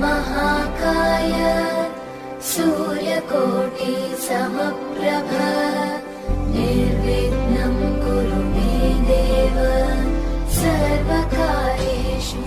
महाकाय सूर्यकोटि समप्रभ निर्विघ्नं कुरु मे देव सर्वकार्येषु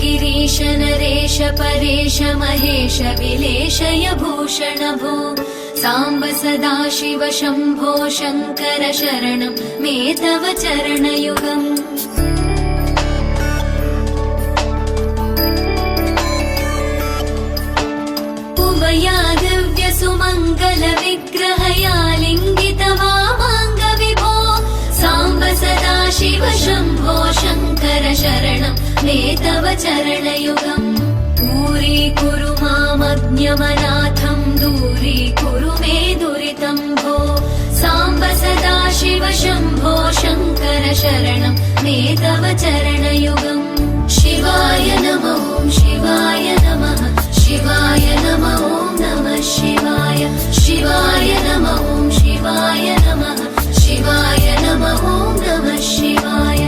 गिरीश नरेश परेश महेश विलेशय भूषण भो साम्ब सदाशिव शम्भो शङ्कर शरणं मे तव चरणयुगम् उमया दिव्य सुमङ्गल विग्रहया लिङ्गित वामाङ्ग विभो साम्ब सदाशिव शम्भो शङ्कर शरणं मे तव चरणयुगम् दूरीकुरु मामज्ञमनाथं दूरीकुरु मे दुरितं भो साम्ब सदाशिव शम्भो शङ्कर शरणं मे तव चरणयुगम् शिवाय नमः शिवाय नमः शिवाय नमः नमः शिवाय शिवाय नमः शिवाय नमः शिवाय नमः नमः शिवाय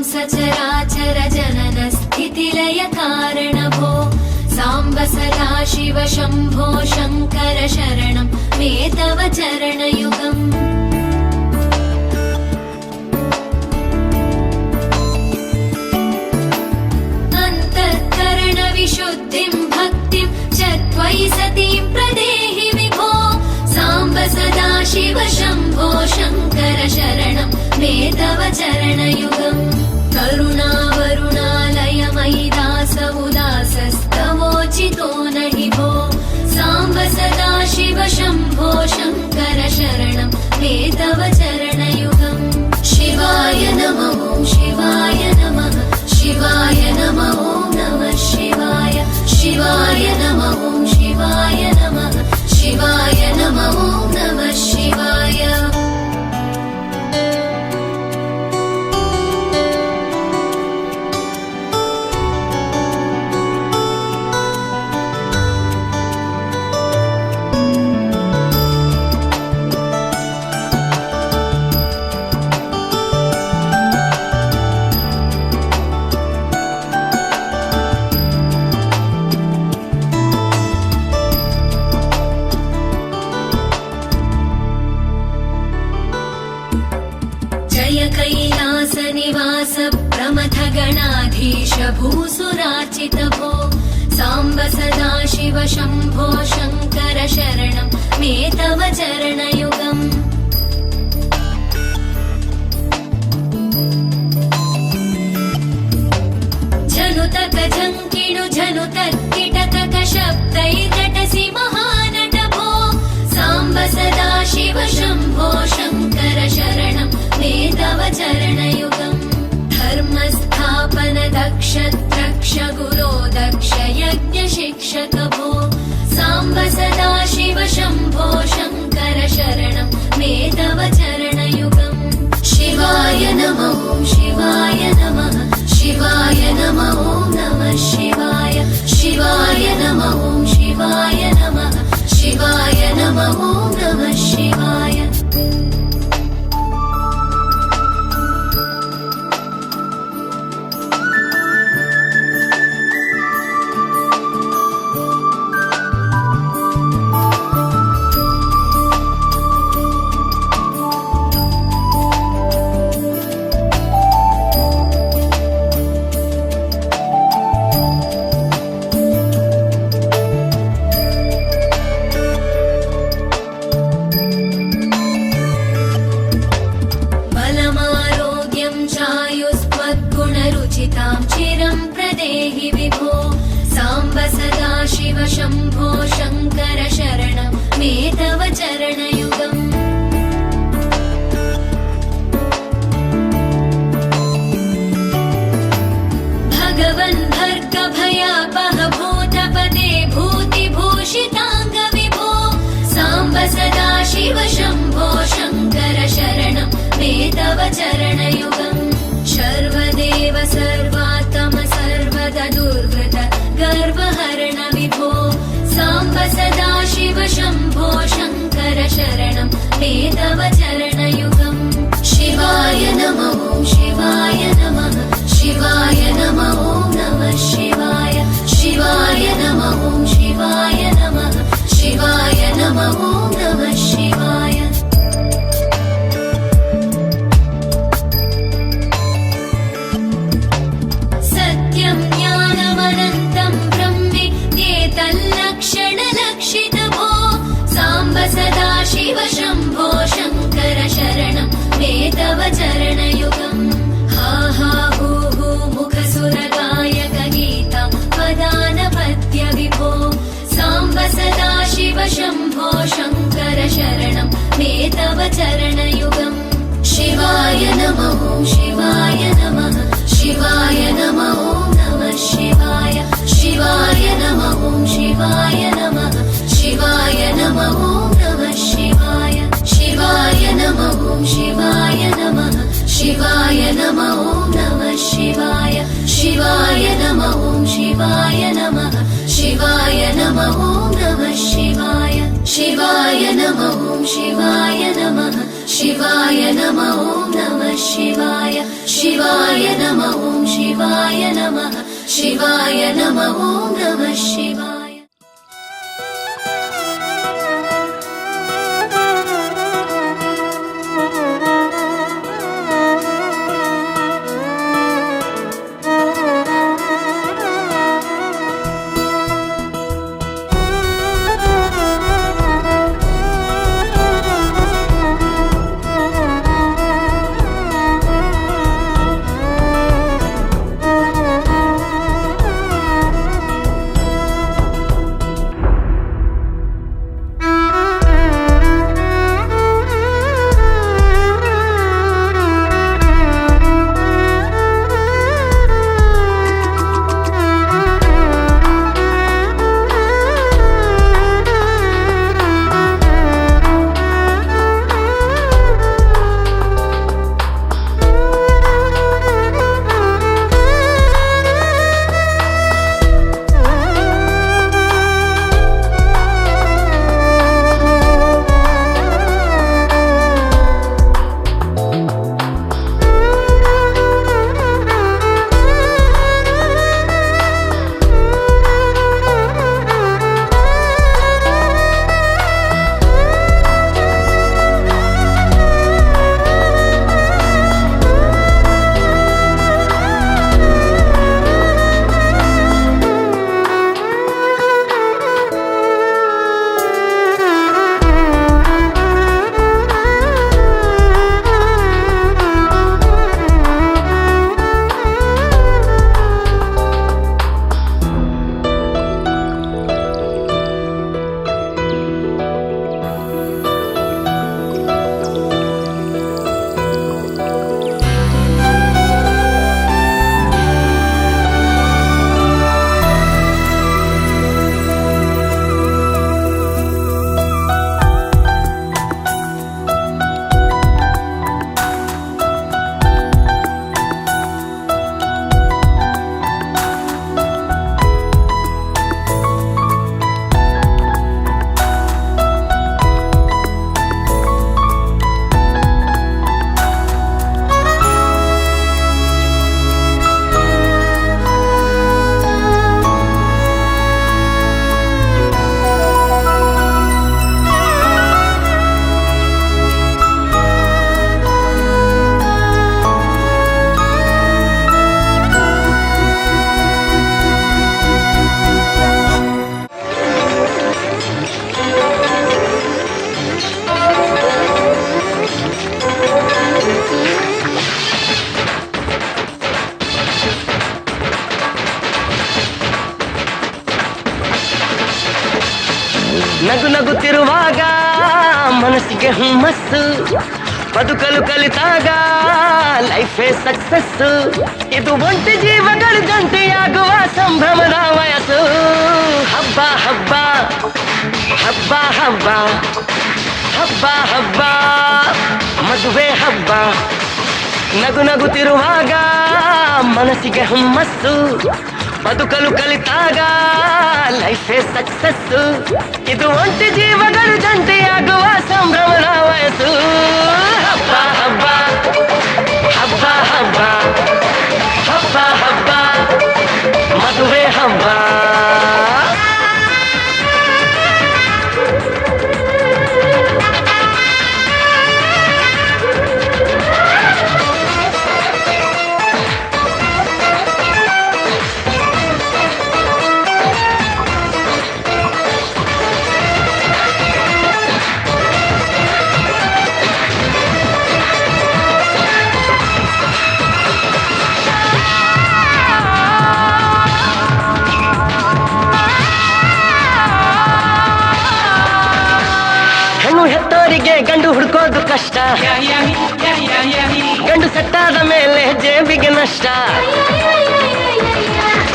सचराचर जनन स्थितिलय कारण भो साम्ब सदाशिव शम्भो शङ्कर शरणं मे तव चरणयुगम् अन्तःकरण विशुद्धिं भक्तिं च त्वयि सतीं प्रदेहि विभो साम्ब सदाशिव शम्भो शङ्कर शरणं मे तव चरणयुगम् करुणावरुणालय मयि दास उदासस्तवोचितो नहि भो साम्ब सदाशिव शम्भो शङ्कर शरणं मे तव चरणयुगम् शिवाय नमः शिवाय नमः शिवाय नमः नमः शिवाय शिवाय नमः शिवाय नमः शिवाय नमः नमः शिवाय कैलास निवास प्रमथ गणाधीश भूसुरार्चित भो साम्ब सदाशिव शम्भो शङ्कर शरणं मे तव चरणयुगम् जनुतक जङ्किणु जनुतर्किटतक शब्दैर्नटसि महानट भो साम्ब सदाशिव शम्भो शङ्कर शरणं मे तव चरणयुगम् धर्मस्थापन दक्ष द्रक्ष गुरो दक्ष यज्ञ शिक्षक भो साम्ब सदाशिव शम्भो शङ्कर शरणं मे तव चरणयुगम् शिवाय नमः शिवाय नमः शिवाय नमः शरणां चिरं प्रदेहि विभो साम्ब सदा शिव शम्भो शङ्कर शरणं मे तव चरणयुगम् भगवन् भर्गभयापह भूतपते भूतिभूषिताङ्ग विभो साम्ब सदा शिव शम्भो शङ्कर शरणं मे तव चरणयुगम् सर्वदेव सर्वात्म सर्वदा दुर्वृत गर्वहरण विभो साम्ब सदा शिव शम्भो शङ्कर शरणं मे तव चरणयुगम् शिवाय नमः शिवाय नमः शिवाय नमः नमः शिवाय शिवाय नमः शिवाय नमः शिवाय नमः नमः शिवाय सत्यं ज्ञानमनन्तं ब्रह्मेत्येतल्लक्षणलक्षितभो साम्ब सदा शिव शम्भो शङ्कर शरणं मे तव चरणयुगम् हा हा हू हू मुखसुरगायक गीता पदानपद्य विभो साम्ब सदा शिव शम्भो शङ्कर शरणं मे तव चरणयुगम् शिवाय नमः शिवाय नमः शिवाय नमः नमः शिवाय शिवाय नमः शिवाय नमः शिवाय नमः नमः शिवाय शिवाय नमः शिवाय नमः शिवाय नमः नमः शिवाय शिवाय नमः शिवाय नमः शिवाय नमः नमः शिवाय शिवाय नमः शिवाय नमः शिवाय नमः नमः शिवाय शिवाय नमः शिवाय नमः शिवाय नमः नमः शिवाय ನಗು ನಗುತ್ತಿರುವಾಗ ಮನಸ್ಸಿಗೆ ಹುಮ್ಮಸ್ಸು, ಬದುಕಲು ಕಲಿತಾಗ ಲೈಫೇ ಸಕ್ಸಸ್. ಇದು ಒಂಟಿ ಜೀವಗಳ ಜಂಟಿಯಾಗುವ ಸಂಭ್ರಮದ ವಯಸ್ಸು. ಹಬ್ಬ ಹಬ್ಬ ಹಬ್ಬ ಹಬ್ಬ ಹಬ್ಬ ಹಬ್ಬ ಮದುವೆ ಹಬ್ಬ. ನಗು ನಗುತ್ತಿರುವಾಗ ಮನಸ್ಸಿಗೆ ಹುಮ್ಮಸ್ಸು, ಬದುಕಲು ಕಲಿತಾಗ ಲೈಫೇ ಸಕ್ಸಸ್. ಇದು ಒಂಟಿ ಜೀವಗಳು ಜಂಟಿಯಾಗುವ ಸಂಭ್ರಮದ ವಯಸ್ಸು. ಹಬ್ಬ ಹಬ್ಬ ಹಬ್ಬ ಹಬ್ಬ ಹಬ್ಬ ಹಬ್ಬ ಮದುವೆ ಹಬ್ಬ. ಹೆತ್ತೋರಿಗೆ ಗಂಡು ಹುಡ್ಕೋದು ಕಷ್ಟ, ಗಂಡು ಸೆಟ್ಟಾದ ಮೇಲೆ ಜೇಬಿಗೆ ನಷ್ಟ.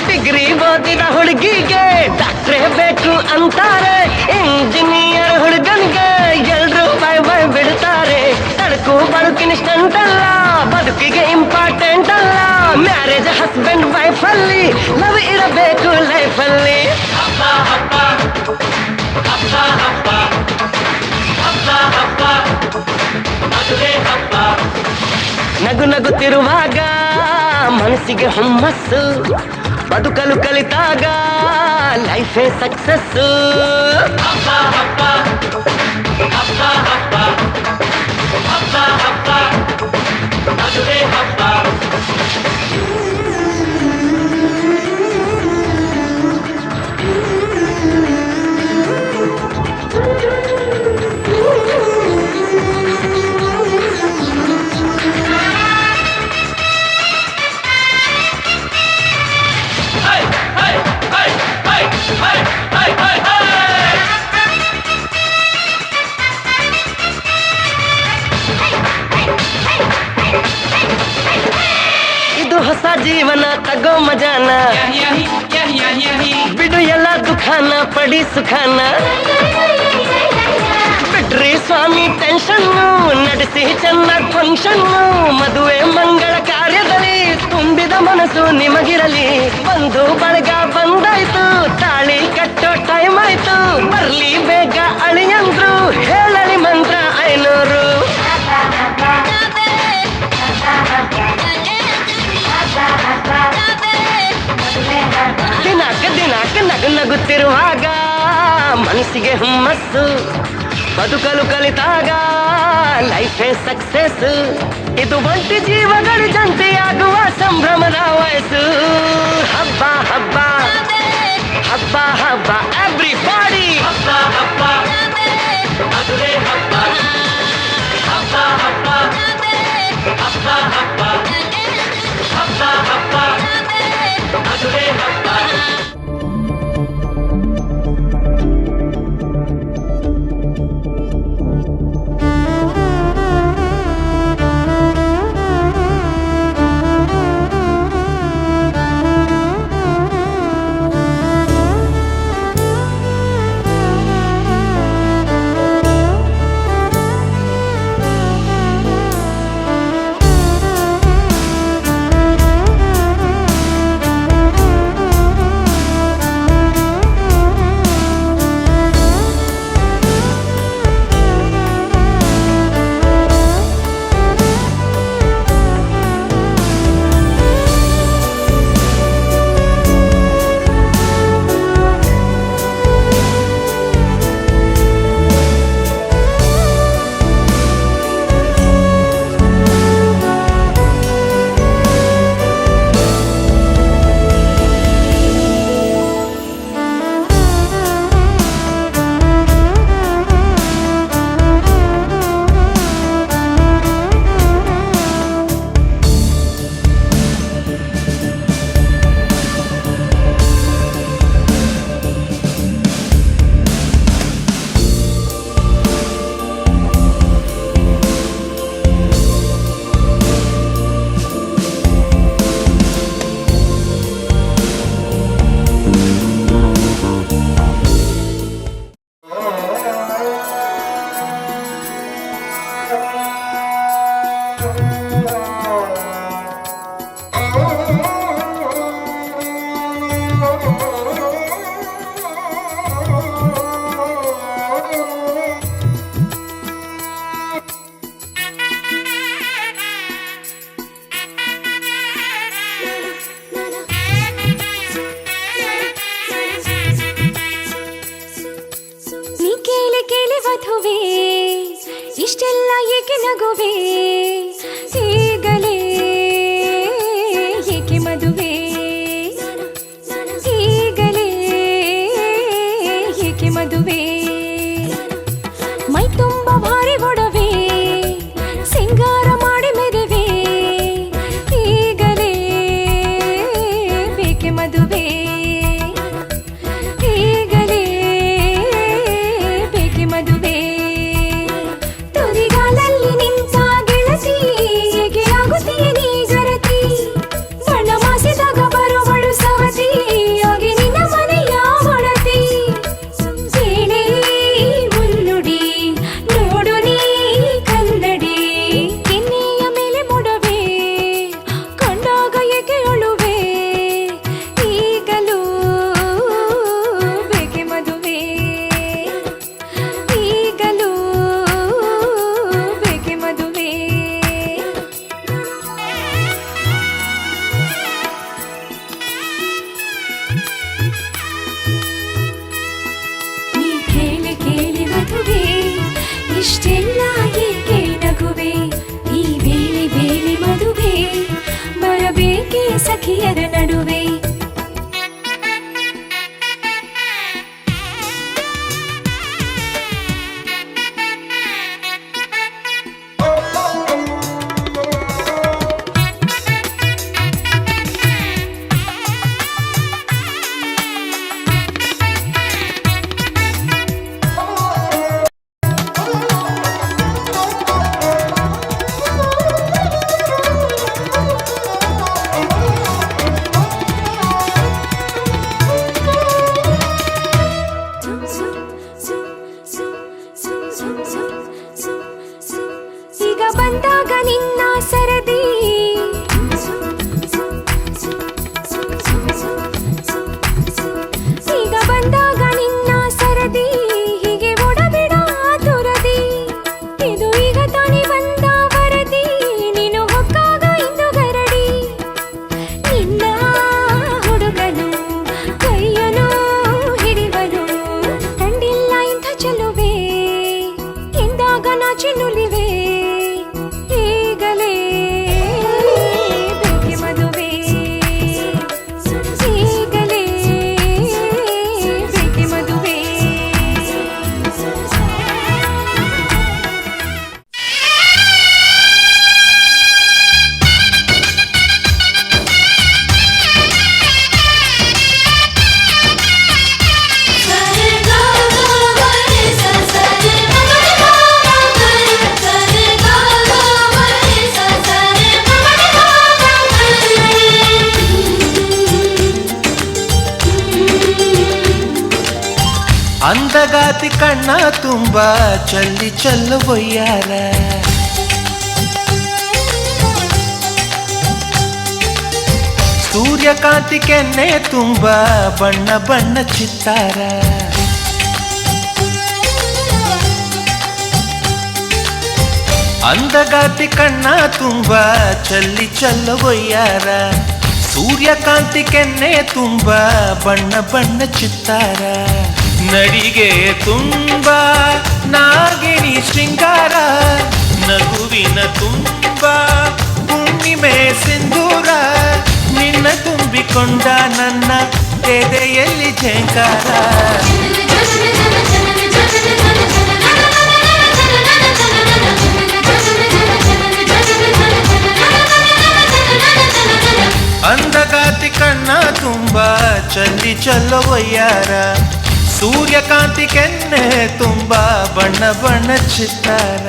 ಡಿಗ್ರಿ ಓದಿದ ಹುಡುಗಿಗೆ ಡಾಕ್ಟ್ರೇ ಬೇಕು ಅಂತಾರೆ, ಇಂಜಿನಿಯರ್ ಹುಡುಗನಿಗೆ ಎಲ್ರು ಬೈ ಬೈ ಬಿಡ್ತಾರೆ. ತಡಕು ಬದುಕಿನ ಸ್ಟಂಟ್ ಅಲ್ಲ, ಬದುಕಿಗೆ ಇಂಪಾರ್ಟೆಂಟ್ ಅಲ್ಲ. ಮ್ಯಾರೇಜ್ ಹಸ್ಬೆಂಡ್ ವೈಫ್ ಅಲ್ಲಿ ಲವ್ ಇರಬೇಕು ಲೈಫಲ್ಲಿ. ಹಬ್ಬ ಹಬ್ಬ ಹಬ್ಬ ಹಬ್ಬ ಹಬ್ಬ ಹಬ್ಬ ಮದುವೆ ಹಬ್ಬ. ನಗು ನಗುತ್ತಿರುವಾಗ ಮನಸ್ಸಿಗೆ ಹುಮ್ಮಸ್ಸು, ಬದುಕಲು ಕಲಿತಾಗ ಲೈಫೇ ಸಕ್ಸಸ್. ಹಬ್ಬ ಹಬ್ಬ ಹಬ್ಬ ಹಬ್ಬ ಹಬ್ಬ ಹಬ್ಬ ಮದುವೆ ಹಬ್ಬ. ಇದು ಹೊಸ ಜೀವನ ತಗೋ ಮಜಾನ, ಬಿಡು ಎಲ್ಲ ದುಃಖಾನ ಪಡಿ ಸುಖಾನ. ಬಿಡ್ರಿ ಸ್ವಾಮಿ ಟೆನ್ಷನ್ನು, ನಡೆಸಿ ಚೆನ್ನಾಗಿ ಫಂಕ್ಷನ್ನು. ಮದುವೆ ಮಂಗಳ ಕಾರ್ಯದಲ್ಲಿ ತುಂಬಿದ ಮನಸ್ಸು ನಿಮಗಿರಲಿ. ಬಂದು ಬಳಗ ಬಂದಾಯ್ತು, ತಾಳಿ ಕಟ್ಟೋ ಟೈಮ್ ಆಯ್ತು. ಬರ್ಲಿ ಬೇಗ ಅಳಿಯಂದ್ರು, ಹೇಳಲಿ ಮಂತ್ರ 500. ದಿನಾಕ ದಿನಾಕ ನಗು ನಗುತ್ತಿರುವಾಗ ಮನಸ್ಸಿಗೆ ಹುಮ್ಮಸ್ಸು, ಬದುಕಲು ಕಲಿತಾಗ ಲೈಫೇ ಸಕ್ಸಸ್. ಇದು ಒಂಟಿ ಜೀವಗಳ ಜಂಟಿಯಾಗುವ ಸಂಭ್ರಮದ ವಯಸ್ಸು. ಹಬ್ಬ ಹಬ್ಬ ಹಬ್ಬ ಹಬ್ಬ ಎವ್ರಿಬಾಡಿ. ಹಬ್ಬ ಹಬ್ಬ ಮದುವೆ ಹಬ್ಬ. ಹಬ್ಬ ಹಬ್ಬ ಹಬ್ಬ ಹಬ್ಬ ಹಬ್ಬ ಹಬ್ಬ ಮದುವೆ ಹಬ್ಬ. ಮದುವೆ ಈಗಲೇ ಬೇಕೆ ಮದುವೆ ತುದಿಗಾಲಲ್ಲಿ ನಿಂತ ಗೆಳತಿ ಹೇಗೆ ಆಗುತ್ತೀಯ ನೀ ಜರತಿ ಬಣ್ಣ ಮಾಸಿದಾಗ ಬರುವಳು ಸವತಿ ಹೋಗಿ ನಿನ್ನ ಮನೆಯ ಒಡತಿ ಕೇಳಿ ಮುನ್ನುಡಿ ನೋಡು ನೀ ಕನ್ನಡಿ ಕೆನ್ನೆಯ ಮೇಲೆ ಮೊಡವೆ ಕಂಡಾಗ ಏಕೆ ಅಳುವೆ ಈಗಲೂ ಬೇಕೆ ಮದುವೆ ಈಗಲೂ ಬೇಕೆ ಮದುವೆ ನೀ ಕೇಳಿ ಕೇಳಿ ಮದುವೆ ಇಷ್ಟೆಲ್ಲ ಏಕೆ ನಗುವೆ ಈ ಬೇಲಿ ಬೇಲಿ ಮದುವೆ ಬರಬೇಕೆ ಸಖಿಯರ ನಡುವೆ ಈಗ ಬಂದಾಗ ನಿನ್ನ ಸರದಿ ಈಗ ಬಂದಾಗ ನಿನ್ನ ಸರದಿ ಹೀಗೆ ಓಡಬೇಡ ತುರದಿ ಇದು ಈಗ ತಾನೇ ಬಂದ ವರದಿ ನೀನು ಹೊಕ್ಕಾಗ ಇಂದು ಗರಡಿ ನಿನ್ನ ಹುಡುಗನು ಕೈಯನು ಹಿಡಿವನು ಕಂಡಿಲ್ಲ ಇಂಥ ಚೆಲುವೆ ಎಂದಾಗ ನಾಚಿ ನುಲಿವೆ ಈಗಲೇ ಬೇಕೆ ಮದುವೆ ಈಗಲೇ ಬೇಕೆ ಮದುವೆ ಅಂದಗಾತಿ ಕಣ್ಣ ತುಂಬ ಚಲ್ಲಿ ಚೆಲ್ಲುವಯ್ಯಾರ ಸೂರ್ಯಕಾಂತಿ ಕೆನ್ನೆ ತುಂಬ ಬಣ್ಣ ಬಣ್ಣ ಚಿತ್ತಾರ ಅಂದಗಾತಿ ಕಣ್ಣ ತುಂಬ ಚಲ್ಲಿ ಚೆಲ್ಲುವಯ್ಯಾರ ಸೂರ್ಯಕಾಂತಿ ಕೆನ್ನೆ ತುಂಬ ಬಣ್ಣ ಬಣ್ಣ ಚಿತ್ತಾರ ನಡಿಗೆ ತುಂಬ ನಾಗಿಣಿ ಶೃಂಗಾರ ನಗುವಿನ ತುಂಬ ಹುಣ್ಣಿಮೆ ಸಿಂಧೂರ ನಿನ್ನ ತುಂಬಿಕೊಂಡ ನನ್ನ ಎದೆಯಲ್ಲಿ ಝೇಂಕಾರ ಅಂದಗಾತಿ ಕಣ್ಣ ತುಂಬ ಚಲ್ಲಿ ಚೆಲ್ಲುವಯ್ಯಾರ ಸೂರ್ಯಕಾಂತಿ ಕೆನ್ನೆ ತುಂಬ ಬಣ್ಣ ಬಣ್ಣ ಚಿತ್ತಾರ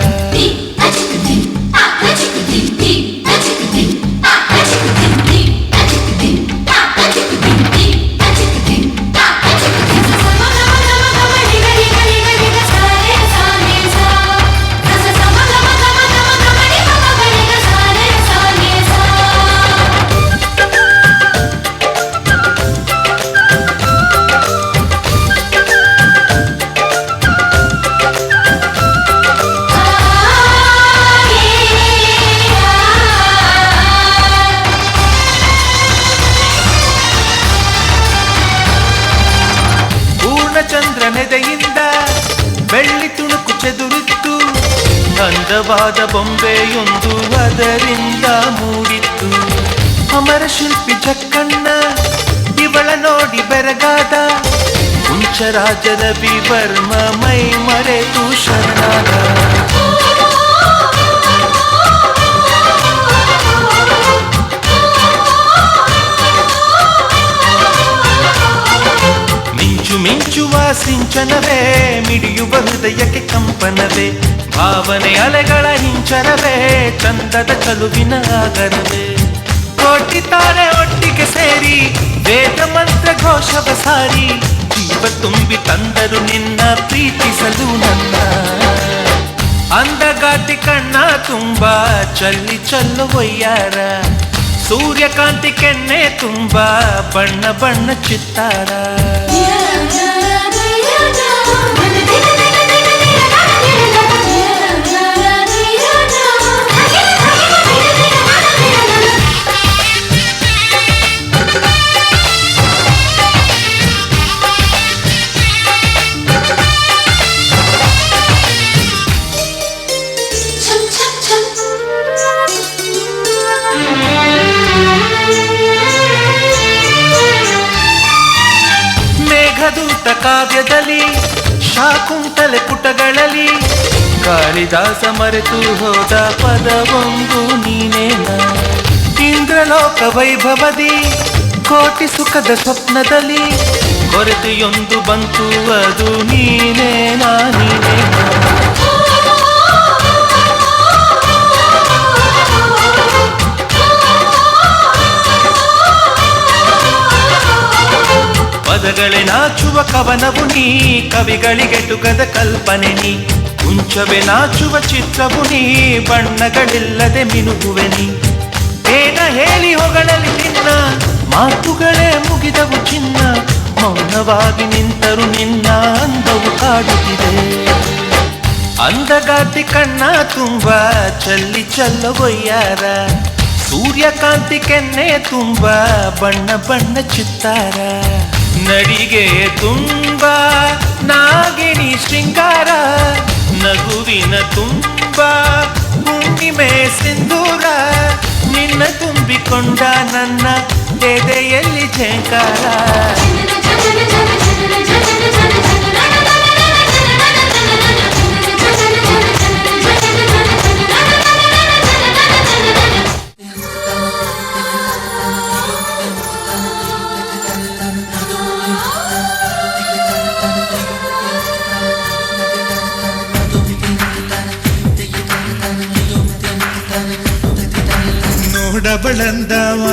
ಚಂದ್ರನೆದೆಯಿಂದ ಬೆಳ್ಳಿ ತುಣುಕು ಚೆದುರಿತ್ತು ಅಂದವಾದ ಬೊಂಬೆಯೊಂದು ಅದರಿಂದ ಮೂಡಿತ್ತು ಅಮರ ಶಿಲ್ಪಿ ಜಕ್ಕಣ್ಣ ಇವಳ ನೋಡಿ ಬೆರಗಾದ ಹುಂಚರಾಜ ರವಿ ವರ್ಮ ಮೈ ಮರೆತು ಶರಣಾದ ಸಿಂಚನವೇ ಮಿಡಿಯುವ ಹೃದಯಕ್ಕೆ ಕಂಪನವೇ ಭಾವನೆ ಅಲೆಗಳ ಹಿಂಚರವೇ ಚಂದದ ಚಲುವಿನ ಆಗರವೇ ಕೋಟಿ ತಾರೆ ಒಟ್ಟಿಗೆ ಸೇರಿ ವೇದ ಮಂತ್ರ ಘೋಷವ ಸಾರಿ ಜೀವ ತುಂಬಿ ತಂದರು ನಿನ್ನ ಪ್ರೀತಿಸಲು ನನ್ನ ಅಂದಗಾತಿ ಕಣ್ಣ ತುಂಬ ಚಲ್ಲಿ ಚಲ್ಲು ಒಯ್ಯಾರ ಸೂರ್ಯಕಾಂತಿ ಕೆನ್ನೆ ತುಂಬ ಬಣ್ಣ ಬಣ್ಣ ಚಿತ್ತಾರ ಮೇಘದೂತ ಕಾವ್ಯದಲ್ಲಿ ಶಾಕುಂತಲೆ ಪುಟಗಳಲ್ಲಿ ಕಾಳಿದಾಸ ಮರೆತು ಹೋದ ಪದವೊಂದು ನೀನೇನ ಇಂದ್ರಲೋಕ ವೈಭವದಿ ಕೋಟಿ ಸುಖದ ಸ್ವಪ್ನದಲ್ಲಿ ಕೊರತೆಯೊಂದು ಬಂತು ಅದು ನೀನೇನಾ ನೀನೇನಾ ಪದಗಳೇ ನಾಚುವ ಕವನವು ನೀ ಕವಿಗಳಿಗೆಟುಕದ ಕಲ್ಪನೆ ನೀ ಕುಂಚವೇ ನಾಚುವ ಚಿತ್ರವು ನೀ ಬಣ್ಣಗಳಿಲ್ಲದೆ ಮಿನುಗುವೆ ನೀ ಏನ ಹೇಳಿ ಹೊಗಳಲಿ ನಿನ್ನ ಮಾತುಗಳೇ ಮುಗಿದವು ಚಿನ್ನ ಮೌನವಾಗಿ ನಿಂತರು ನಿನ್ನ ಅಂದವು ಕಾಡುತ್ತಿದೆ ಅಂದಗಾತಿ ಕಣ್ಣ ತುಂಬ ಚಲ್ಲಿ ಚಲ್ಲವೊಯ್ಯಾರ ಸೂರ್ಯಕಾಂತಿ ಕೆನ್ನೆ ತುಂಬ ಬಣ್ಣ ಬಣ್ಣ ಚಿತ್ತಾರ ನಡಿಗೆ ತುಂಬ ನಾಗಿಣಿ ಶೃಂಗಾರ ನಗುವಿನ ತುಂಬ ಹುಣ್ಣಿಮೆ ಸಿಂಧೂರ ನಿನ್ನ ತುಂಬಿಕೊಂಡ ನನ್ನ ಎದೆಯಲ್ಲಿ ಝೇಂಕಾರ ನೋಡಬಳಂದವ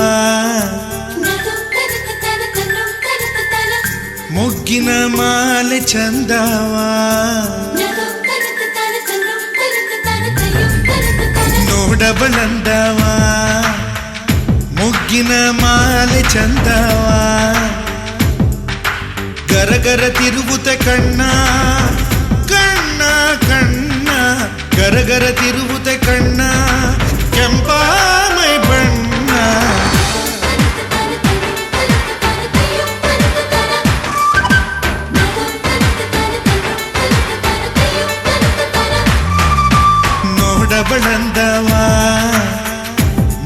ಮೊಗ್ಗಿನ ಮಾಲೆ ಚಂದವ ನೋಡಬಳಂದವ ಮೊಗ್ಗಿನ ಮಾಲೆ ಚಂದವ ಗರಗರ ತಿರುವುತ ಕಣ್ಣ ಕಣ್ಣ ಕಣ್ಣ ಗರಗರ ತಿರುವುತ ಕಣ್ಣ ಕೆಂಪಾಮೈ ಬಣ್ಣ ನೋಡಬಳಂದವ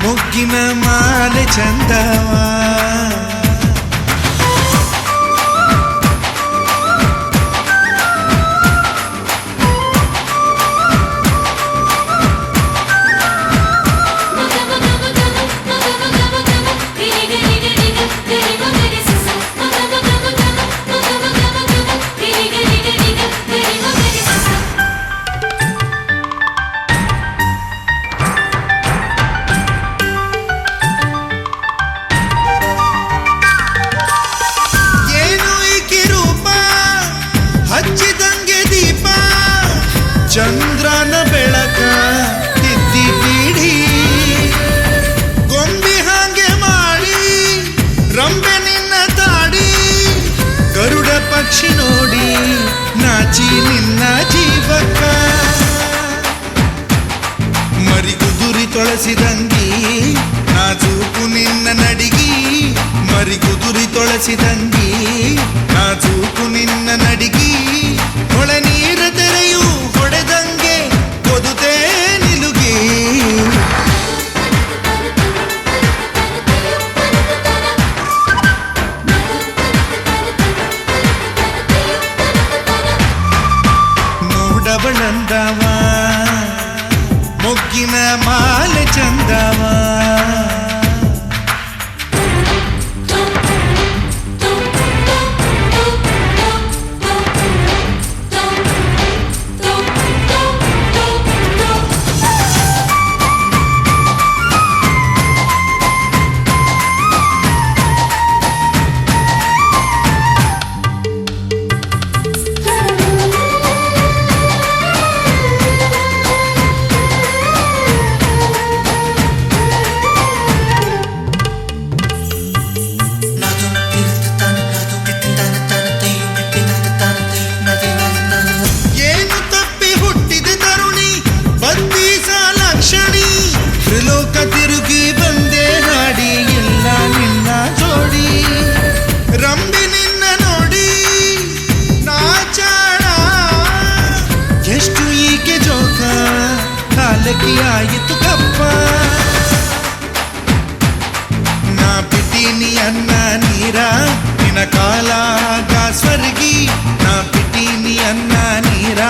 ಮೊಗ್ಗಿನ ಮಾಲೆ ಚಂದವ ಚಂದ್ರನ ಬೆಳಕ ತಿದ್ದಿ ಬೀಡಿ ಗೊಂಬಿ ಹಾಗೆ ಮಾಡಿ ರಂಬೆ ನಿನ್ನ ತಾಡಿ ಗರುಡ ಪಕ್ಷಿ ನೋಡಿ ನಾಚಿ ನಿನ್ನ ಜೀವಕ್ಕ ಮರಿಗುದುರಿ ತೊಳಸಿದಂಗಿ ನಾಜೂಕು ನಿನ್ನ ನಡಿಗಿ ಮರಿಗುದುರಿ ತೊಳಸಿದಂಗಿ ನಾಜೂಕು ನಿನ್ನ ನಡಿಗಿ ಹೊಳ ನೀರ ತೆರೆಯು ಹೊಡೆದಂಗೆ ಕೊದುತೆ ನಿಲುಗಿ ನೋಡಬಳಂದವ ಮೊಗ್ಗಿನ ಮಾಲೆ ಚಂದವ ಆಯಿತು ಕಪ್ಪ ನಾ ಬಿಟ್ಟೀನಿ ಅನ್ನ ನೀರ ನಿನ ಕಾಲಾಗ ಸ್ವರ್ಗಿ ನಾ ಬಿಟ್ಟೀನಿ ಅನ್ನ ನೀರ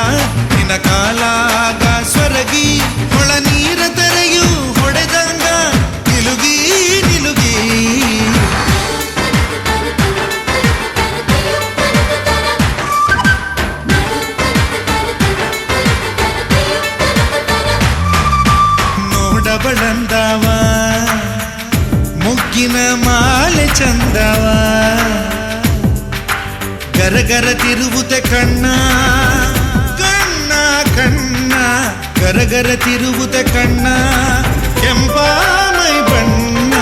ನಿನ ಕಾಲಾಗ ಸ್ವರ್ಗಿ ಹೊಳ ನೀರ ತೆರೆಯು ಹೊಡೆದಂಗ ನಿಲುಗಿ ನಿಲುಗಿ ನೋಡಬಳಂದವ ಮುಗ್ಗಿನ ಮಾಲೆ ಚಂದವ ಗರಗರ ತಿರುವುತೆ ಕಣ್ಣ ಕಣ್ಣ ಕಣ್ಣ ಗರಗರ ತಿರುವುತೆ ಕಣ್ಣ ಕೆಂಪ ಮೈ ಬಣ್ಣ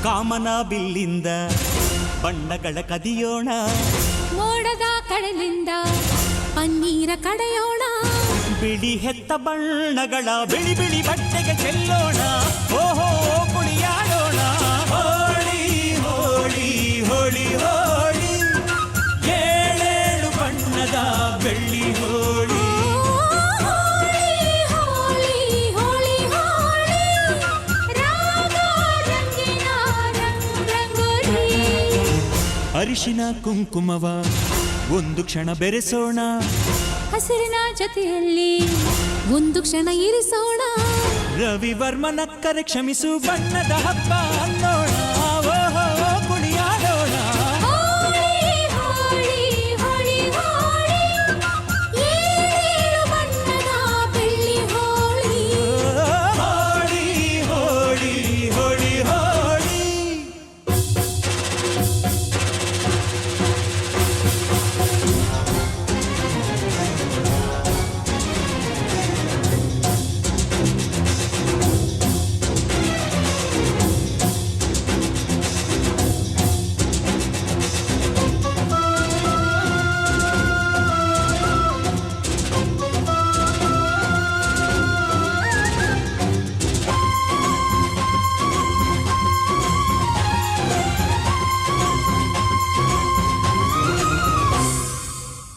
ಕಾಮನ ಬಿಲ್ಲಿಂದ ಬಣ್ಣಗಳ ಕದಿಯೋಣ ಮೋಡದ ಕಡಲಿಂದ ಪನ್ನೀರ ಕಡೆಯೋಣ ಬಿಳಿ ಹೆತ್ತ ಬಣ್ಣಗಳ ಬಿಳಿ ಬಿಳಿ ಬಟ್ಟೆಗೆ ಚೆಲ್ಲೋಣ ಓಹೋ ಕುಣಿಯಾಡೋಣ ಹೋಳಿ ಹೋಳಿ ಹೋಳಿ ಹೋಳಿ ಏಳೇಳು ಬಣ್ಣದ ಬೆಳ್ಳಿ ಹೋಳಿ ಅರಿಶಿನ ಕುಂಕುಮವ ಒಂದು ಕ್ಷಣ ಬೆರೆಸೋಣ ಹಸಿರಿನ ಜೊತೆಯಲ್ಲಿ ಒಂದು ಕ್ಷಣ ಇರಿಸೋಣ ರವಿವರ್ಮನ ಕರೆ ಕ್ಷಮಿಸು ಬಣ್ಣದ ಹಬ್ಬ ಅನ್ನೋಣ ಓಹೋ ಕುಣಿಯಾಡೋಣ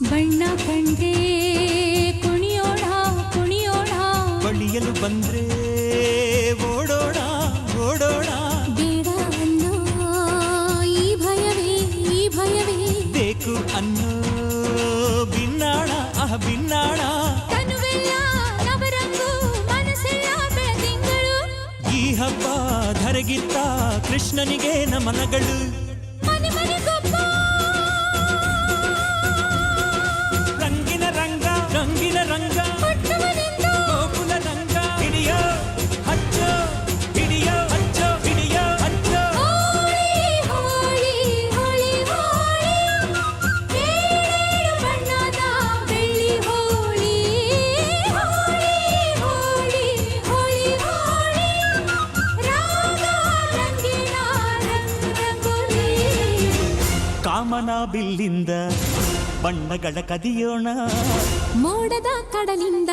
ಬಣ್ಣ ಕಂಡೆ ಕುಣಿಯೋಣ ಕುಣಿಯೋಣ ಬಳಿಯಲು ಬಂದ್ರೆ ಓಡೋಣ ಓಡೋಣ ಬೇಡ ಅನ್ನೋ ಈ ಭಯವೇ ಬೇಕು ಅನ್ನೋ ಬಿನ್ನಾಣ ಬಿನ್ನಾಣ ತನುವೆಲ್ಲ ನವರಂಗು ಮನಸ್ಸೆಲ್ಲ ಬೆಳದಿಂಗಳು ಈ ಹಬ್ಬ ಧರೆಗಿತ್ತ ಕೃಷ್ಣನಿಗೆ ನಮನಗಳು ಮನೆ ಮನೆಗೊಬ್ಬ ರಂಗಿನ ರಂಗ ರಂಗಿನ ರಂಗ ಪಟ್ಟಣದಿಂದ ಗೋಕುಲ ರಂಗ ಹಿಡಿಯೋ ಹಚ್ಚೋ ಹಿಡಿಯೋ ಹಚ್ಚೋ ಹಿಡಿಯೋ ಹಚ್ಚೋ ಹೋಳಿ ಹೋಳಿ ಹೋಳಿ ಏಳೇಳು ಬಣ್ಣದ ಬೆಳ್ಳಿ ಹೋಳಿ ಹೋಳಿ ಹೋಳಿ ಹೋಳಿ ಹೋಳಿ ರಾಗ ರಂಗಿನ ರಂಗೋಲಿ ಕಾಮನ ಬಿಲ್ಲಿಂದ ಬಣ್ಣಗಳ ಕದಿಯೋಣ ಮೋಡದ ಕಡಲಿಂದ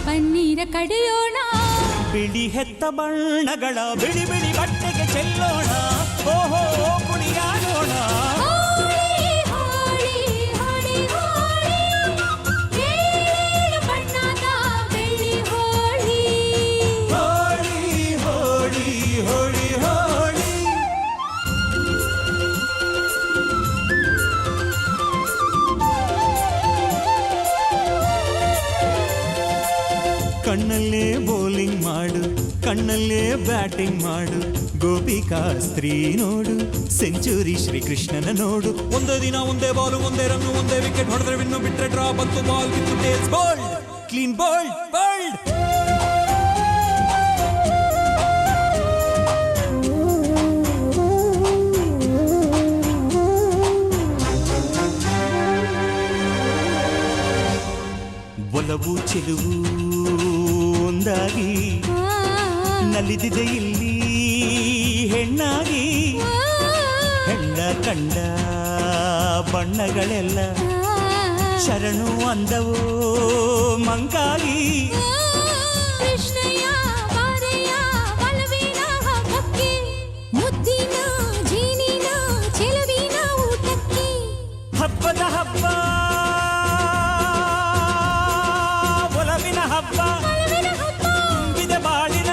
ಪನ್ನೀರ ಕಡೆಯೋಣ ಬಿಳಿ ಹೆತ್ತ ಬಣ್ಣಗಳ ಬಿಳಿ ಬಿಳಿ ಬಟ್ಟೆಗೆ ಚೆಲ್ಲೋಣ ಓಹೋ ಕುಣಿಯಾಡೋಣ ಹೋಳಿ ಹೋಳಿ ಹೋಳಿ ಹೋಳಿ ಹೋಳಿ ಕಣ್ಣಲ್ಲೇ ಬೌಲಿಂಗ್ ಮಾಡು ಕಣ್ಣಲ್ಲೇ ಬ್ಯಾಟಿಂಗ್ ಮಾಡು ಗೋಪಿಕಾ ಸ್ತ್ರೀ ನೋಡು ಸೆಂಚುರಿ ಶ್ರೀಕೃಷ್ಣನ ನೋಡು ಒಂದೇ ದಿನ ಒಂದೇ ಬಾಲು ಒಂದೇ ರನ್ನು ಒಂದೇ ವಿಕೆಟ್ ಹೊಡೆದ್ರೆ ವಿನ್ನು ಬಿಟ್ರೆ ಡ್ರಾ ಬಂತು ಬಾಲ್ ಬಿತ್ತು ಟೇಲ್ಸ್ ಬೋಲ್ಡ್ ಕ್ಲೀನ್ ಬೋಲ್ಡ್ ಬೋಲ್ಡ್ ಒಲವು ಚೆಲುವು ಒಂದಾಗಿ ನಲಿದಿದೆ ಇಲ್ಲಿ ಹೆಣ್ಣಾಗಿ ಹೆಣ್ಣ ಕಂಡ ಬಣ್ಣಗಳೆಲ್ಲ ಶರಣು ಅಂದವೋ ಮಂಕಾಗಿ ಕೃಷ್ಣಯ್ಯ ಬಾರಯ್ಯ ಒಲವಿನ ಹಬ್ಬಕ್ಕೆ ಮುದ್ದಿನ ಜೀನಿನ ಚೆಲುವಿನ ಊಟಕ್ಕೆ ಹಬ್ಬದ ಹಬ್ಬ ಒಲವಿನ ಹಬ್ಬ ತುಂಬಿದ ಬಾಳಿನ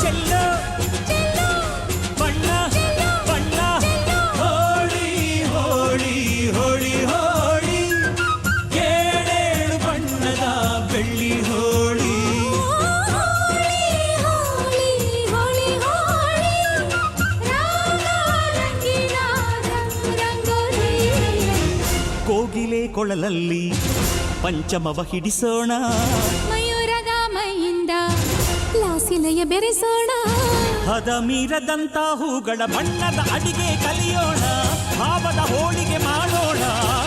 ಚೆಲ್ಲೋ ಬಣ್ಣ ಬಣ್ಣ ಹೋಳಿ ಹೋಳಿ ಹೋಳಿ ಹೋಳಿ ಏಳೇಳು ಬಣ್ಣದ ಬೆಳ್ಳಿ ಹೋಳಿ ಹೋಳಿ ಹೋಳಿ ಹೋಳಿ ಹೋಳಿ ರಾಗ ರಂಗಿನ ರಂಗೋಲಿ ಕೋಗಿಲೆ ಕೊಳಲಲ್ಲಿ ಪಂಚಮವ ಹಿಡಿಸೋಣ ಮಯೂರದ ಮೈಯಿಂದ ಲಾಸಿಲಯ ಬೆರೆಸೋಣ ಹದ ಮೀರದಂತ ಹೂಗಳ ಬಣ್ಣದ ಅಡಿಗೆ ಕಲಿಯೋಣ ಭಾವದ ಹೋಳಿಗೆ ಮಾಡೋಣ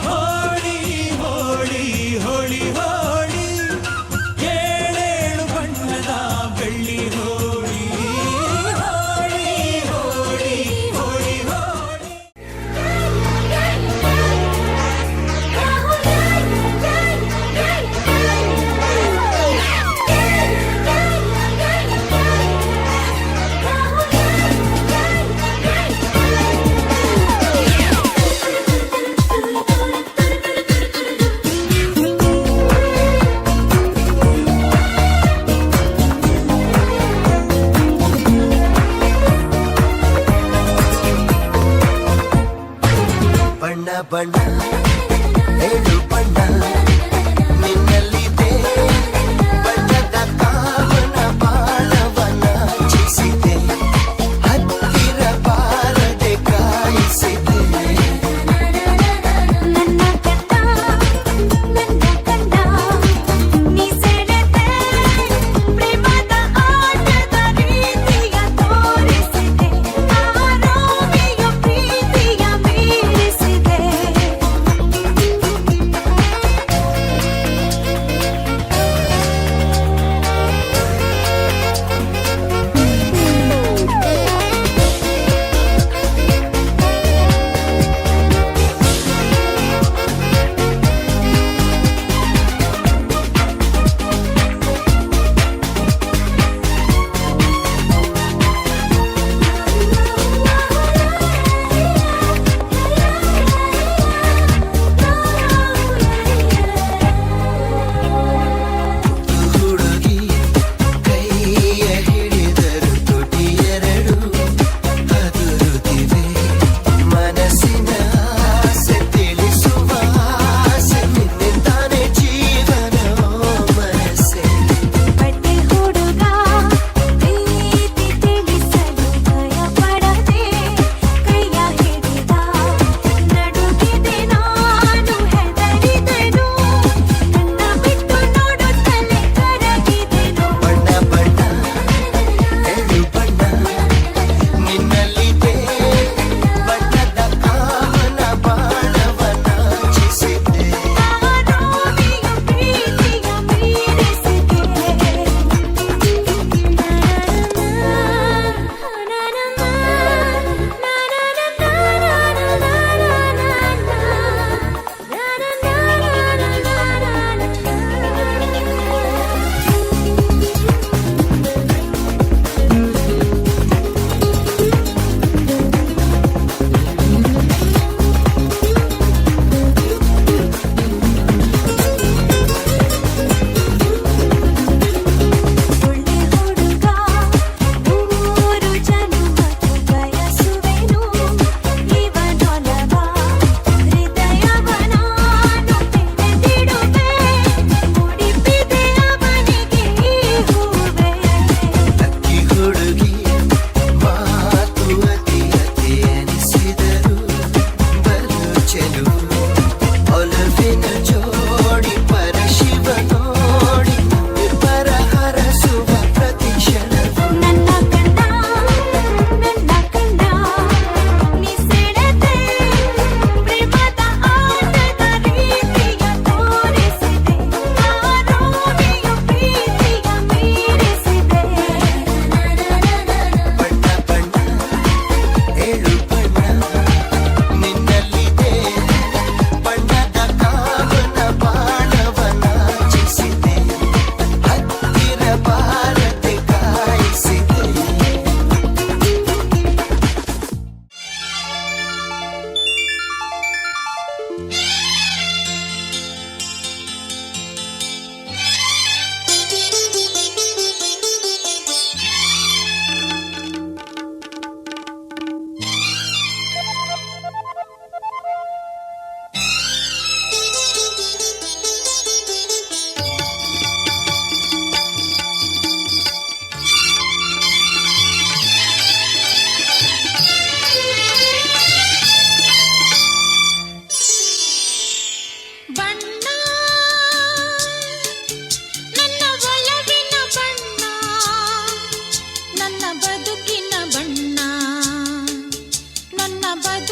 ಹೋಳಿ ಹೋಳಿ ಹೋಳಿ ಹೋಳಿ ಏಳೇಳು ಬಣ್ಣದ ಬೆಳ್ಳಿ ಹೋಳಿ ಹೋಳಿ ಹೋಳಿ ಹೋಳಿ ಹೋಳಿ ಬಣ್ಣ ಬಣ್ಣ ಏಳು ಬಣ್ಣ ನಿನ್ನಲ್ಲಿದೆ ಬಣ್ಣದ ಕಾವನ ಬಾಳವನ ಚಿಸಿದೆ ಹತ್ತಿರ ಬಾರದೆ ಕಾಯಿಸಿದೆ ನನ್ನ ಕಂದ ನೀ ಸೆಳೆದೆ ಪ್ರೇಮದ ಆಟದ ರೀತಿಯ ತೋರಿಸಿದೆ ಆರೋಮಿಯ ಪ್ರೀತಿಯ ಮೀರಿಸಿದೆ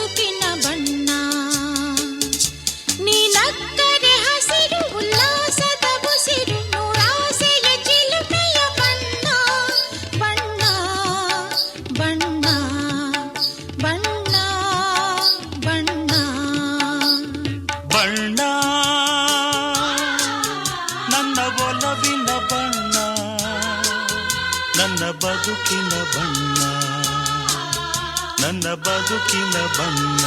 ಬದುಕಿನ ಬಣ್ಣ ನೀನಕ್ಕರೆ ಹಸಿರು ಉಲ್ಲಾಸದ ಉಸಿರು ನೂರಾಸೆಯ ಚಿಲುಮೆಯ ಬಣ್ಣ ಬಣ್ಣ ಬಣ್ಣ ಬಣ್ಣ ಬಣ್ಣ ಬಣ್ಣ ನನ್ನ ಒಲವಿನ ಬಣ್ಣ ನನ್ನ ಬದುಕಿನ ಬಣ್ಣ ನನ್ನ ಬದುಕಿನ ಬಣ್ಣ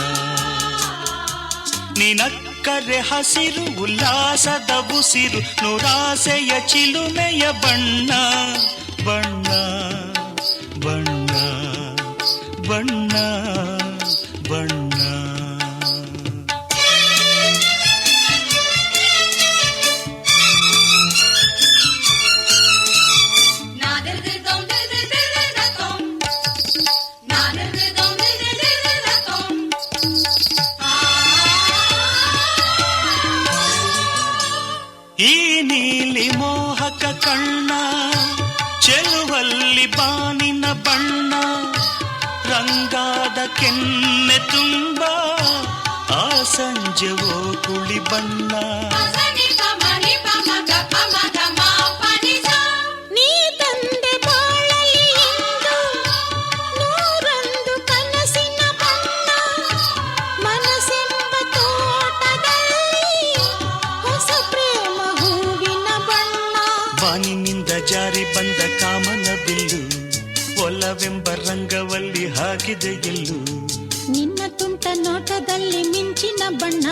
ನಿನಕ್ಕರೆ ಹಸಿರು ಉಲ್ಲಾಸದ ಉಸಿರು ನೂರಾಸೆಯ ಚಿಲುಮೆಯ ಬಣ್ಣ ಬಣ್ಣ ಬಣ್ಣ ಬಣ್ಣ ಬಣ್ಣ ಈ ನೀಲಿ ಮೋಹಕ ಕಣ್ಣ ಚೆಲುವಲ್ಲಿ ಬಾನಿನ ಬಣ್ಣ ರಂಗಾದ ಕೆನ್ನೆ ತುಂಬ ಆ ಸಂಜೆವೋ ಕುಳಿ ಬಣ್ಣ ನೀ ತಂದೆ ಬಾಳಲಿ ಇಂದು ನೂರೊಂದು ಕನಸಿನ ಬಣ್ಣ ಮನಸ್ಸೆಂಬ ತೋಟದಲ್ಲಿ ಹೊಸ ಪ್ರೇಮ ಹೂವಿನ ಬಣ್ಣ ಬಾನಿನಿಂದ ಜಾರಿ ಬಂದ ಕಾಮನ ಬಿಲ್ಲು ಒಲವೆಂಬ ರಂಗವಲ್ಲಿ ಹಾಕಿದೆ ಎಲ್ಲು ನಿನ್ನ ತುಂಟ ನೋಟದಲ್ಲಿ ಮಿಂಚಿನ ಬಣ್ಣ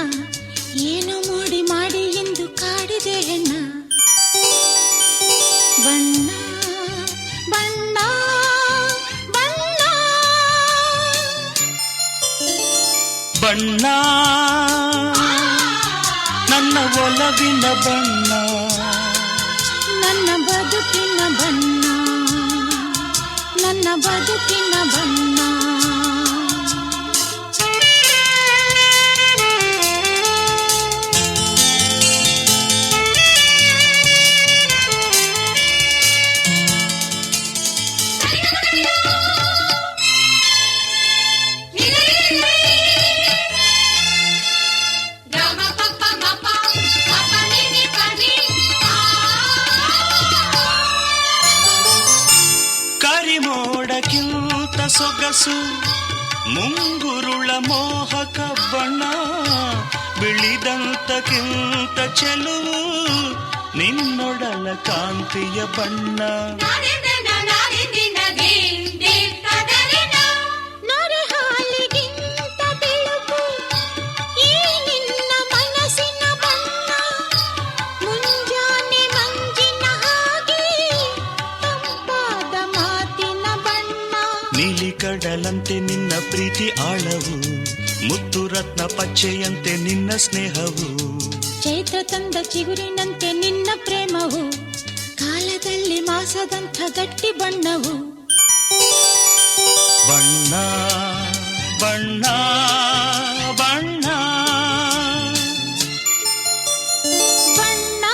ಏನು ಮೋಡಿ ಮಾಡಿ ಎಂದು ಕಾಡಿದೆ ಹೆಣ್ಣ ಬಣ್ಣ ಬಣ್ಣ ಬಣ್ಣ ಬಣ್ಣ ನನ್ನ ಒಲವಿನ ಬಣ್ಣ ನನ್ನ ಬದುಕಿನ ಬಣ್ಣ ನನ್ನ ಬದುಕಿನ ಬಣ್ಣ ಕರಿಮೋಡಕ್ಕಿಂತ ಸೊಗಸು ಮುಂಗುರುಳ ಮೋಹಕ ಬಣ್ಣ ಬಿಳಿದಂತಕ್ಕಿಂತ ಚೆಲುವು ನಿನ್ನೊಡಲ ಕಾಂತಿಯ ಬಣ್ಣ ನೊರೆ ಹಾಲಿಗಿಂತ ಬೆಳಕು ಈ ನಿನ್ನ ಮನಸ್ಸಿನ ಬಣ್ಣ ಮುಂಜಾನೆ ಮಂಜಿನ ಹಾಗೆ ತಂಪಾದ ಮಾತಿನ ಬಣ್ಣ ನೀಲಿ ಕಡಲಂತೆ ನಿನ್ನ ಪ್ರೀತಿ ಆಳವು ಮುತ್ತು ರತ್ನ ಪಚ್ಚೆಯಂತೆ ನಿನ್ನ ಸ್ನೇಹವು ಚೈತ್ರ ತಂದ ಚಿಗುರಿನಂತೆ ನಿನ್ನ ಪ್ರೇಮವು ಕಾಲದಲ್ಲಿ ಮಾಸದಂಥ ಗಟ್ಟಿ ಬಣ್ಣವು ಬಣ್ಣ ಬಣ್ಣ ಬಣ್ಣ ಬಣ್ಣ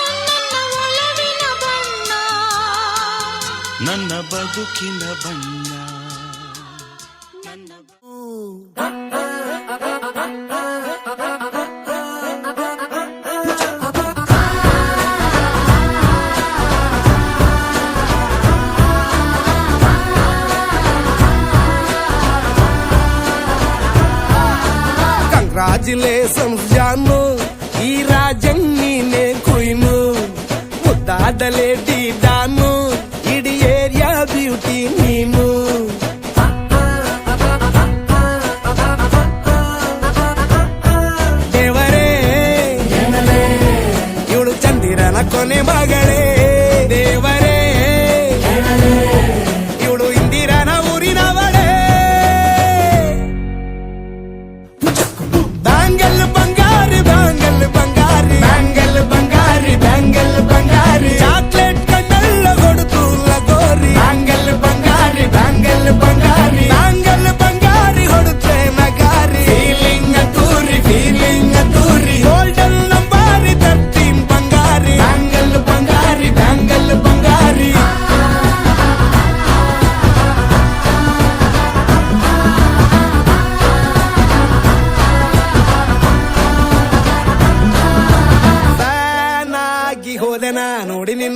ನನ್ನ ಒಲವಿನ ಬಣ್ಣ ನನ್ನ ಬದುಕಿನ ಬಣ್ಣ ನನ್ನ ಕಂಗ್ರಾಚುಲೇಷನ್ಸ್ ಜಾನು ಈ ರಾಜನ್ ನೀನೆ ಕುಯ್ನು ಮುದ್ದಾದ ಲೇಡಿ ಡಾನು ಇಡೀ ಏರಿಯಾ ಬ್ಯೂಟಿ ನೀನು ದೇವರೇ ಇವಳು ಚಂದಿರನ ಕೊನೆ ಮಗಳೇ ದೇವರೇ ಇವಳು ಇಂದಿರನ ಊರಿನವಳೇ ಬ್ಯಾಂಗಲ್ ಬಂಗಾರಿ ಬ್ಯಾಂಗಲ್ ಬಂಗಾರಿ ಬ್ಯಾಂಗಲ್ ಬಂಗಾರಿ ಬ್ಯಾಂಗಲ್ ಬಂಗಾರಿ ಚಾಕ್ಲೇಟ್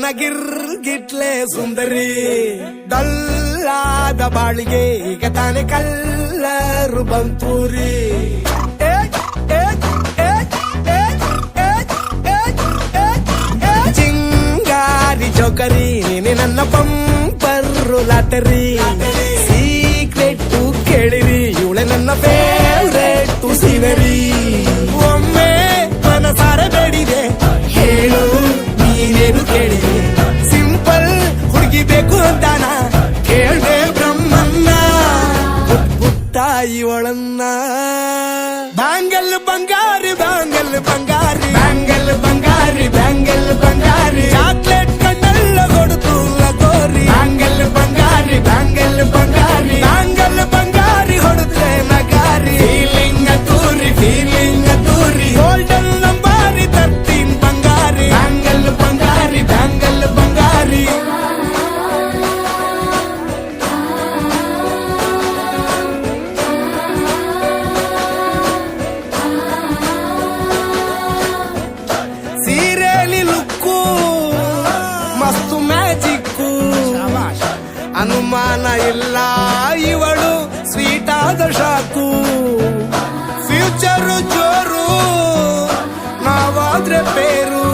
ನನ್ನ ಗಿರ್ಗಿಟ್ಲೆ ಸುಂದರಿ ಡಲ್ಲಾದ ಬಾಳಿಗೆ ಈಗ ತಾನೆ ಕಲ್ಲರು ಬಂತೂರಿ ಚಿಂಗಾರಿ ಜೋಕರಿ ನೀನೆ ನನ್ನ ಬಂಪರು ಲಾಟರಿ ಸೀಕ್ರೆಟ್ ಕೇಳಿರಿ ಇವಳೆ ನನ್ನ ಫೇವ್ರೆಟ್ ಸೀನರಿ ಒಮ್ಮೆ ಮನಸಾರೆ ಬೇಡಿದೆ ಹೇಳು ನೀನೇನು ಕೇಳಿದೆ ಸಿಂಪಲ್ ಹುಡುಗಿ ಬೇಕು ಅಂತಾನ ಕೇಳ್ದೆ ಬ್ರಹ್ಮನ್ನ ಪುಟ್ಟ ಇವಳನ್ನ ಬ್ಯಾಂಗಲ್ ಬಂಗಾರಿ ಬ್ಯಾಂಗಲ್ ಬಂಗಾರಿ ಬ್ಯಾಂಗಲ್ ಬಂಗಾರಿ ಬ್ಯಾಂಗಲ್ ಬಂಗಾರಿ ಚಾಕ್ಲೇಟ್ ಕಣ್ಣೆಲ್ಲ ಕೊಡುತ್ತು ಲಗೋರಿ ಬ್ಯಾಂಗಲ್ ಬಂಗಾರಿ ಬ್ಯಾಂಗಲ್ ಬಂಗಾರಿ ಬ್ಯಾಂಗಲ್ ಬಂಗಾರಿ ಹೊಡೆದ್ರೆ ನಗಾರಿ ಫೀಲಿಂಗ್ ತೂರಿ ಗೋಲ್ಡನ್ ನಂಬಾರಿ 13 ಬಂಗಾರಿ ಬ್ಯಾಂಗಲ್ ಬಂಗಾರಿ ಬ್ಯಾಂಗಲ್ ಬಂಗಾರಿ ಸೀರೆಲಿ ಲುಕ್ಕು ಮಸ್ತು ಮ್ಯಾಜಿಕ್ಕು ಅನುಮಾನ ಇಲ್ಲ ಇವಳು ಸ್ವೀಟ್ ಆದ ಶಾಕು ಫ್ಯೂಚರು ಜೋರು ನಾವಾದ್ರೆ ಬೇರು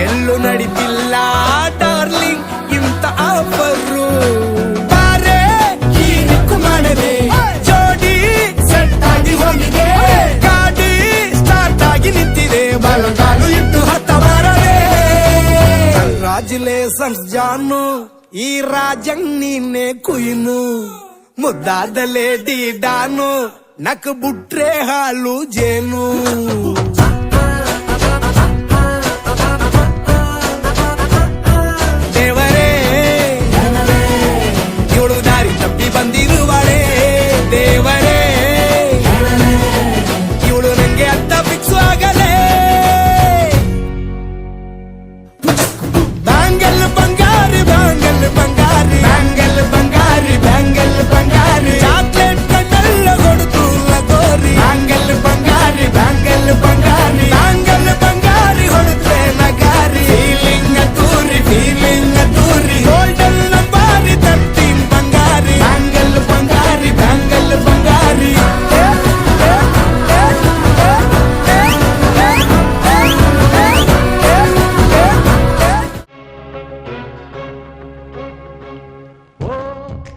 ಎಲ್ಲೂ ನಡೀತಿಲ್ಲ ಡಾರ್ಲಿಂಗ್ ಇಂತ ಆಫರು ಬಾರೆ ಈ ನಿಕ್ಕು ಮಾಡದೆ ಜೋಡಿ ಸೆಟ್ ಆಗಿ ಹೋಗಿದೆ ಗಾಡಿ ಸ್ಟಾರ್ಟ್ ಆಗಿ ನಿಂತಿದೆ ಬಾಲು ಇಟ್ಟು ಹತ್ತ ಬಾರದೆ ಕಂಗ್ರಾಚುಲೇಷನ್ಸ್ ಜಾನು ಈ ರಾಜಂಗ್ ನೀನೆ ಕುಯ್ನು ಮುದ್ದಾದ ಲೇಡಿ ಡಾನು ನಕ್ ಬುಟ್ರೆ ಹಾಲು ಜೇನು ದೇವರೇ ಇವಳು ದಾರಿ ತಪ್ಪಿ ಬಂದಿರುವಳೆ ದೇವರೇ ಇವಳು ನಂಗೆ ಅಂತ ಫಿಕ್ಸ್ ಆಗಲೇ ಬ್ಯಾಂಗಲ್ ಬಂಗಾರಿ ಬ್ಯಾಂಗಲ್ ಬಂಗಾರಿ ಬ್ಯಾಂಗಲ್ ಬಂಗಾರಿ ಬ್ಯಾಂಗಲ್ ಬಂಗಾರಿ ಚಾಕ್ಲೇಟ್ ಕಣ್ಣೆಲ್ಲ ಕೊಡುತ್ತು ಲಗೋರಿ ಬ್ಯಾಂಗಲ್ ಬಂಗಾರಿ ಬ್ಯಾಂಗಲ್ ಬಂಗಾರಿ ಬ್ಯಾಂಗಲ್ ಬಂಗಾರಿ ಹೊಡೆದ್ರೆ ನಗಾರಿ ಫೀಲಿಂಗ್ ತೂರಿ ಗೋಲ್ಡನ್ ನಂಬಾರಿ 13 ಬಂಗಾರಿ ಬ್ಯಾಂಗಲ್ ಬಂಗಾರಿ ಬ್ಯಾಂಗಲ್ ಬಂಗಾರಿ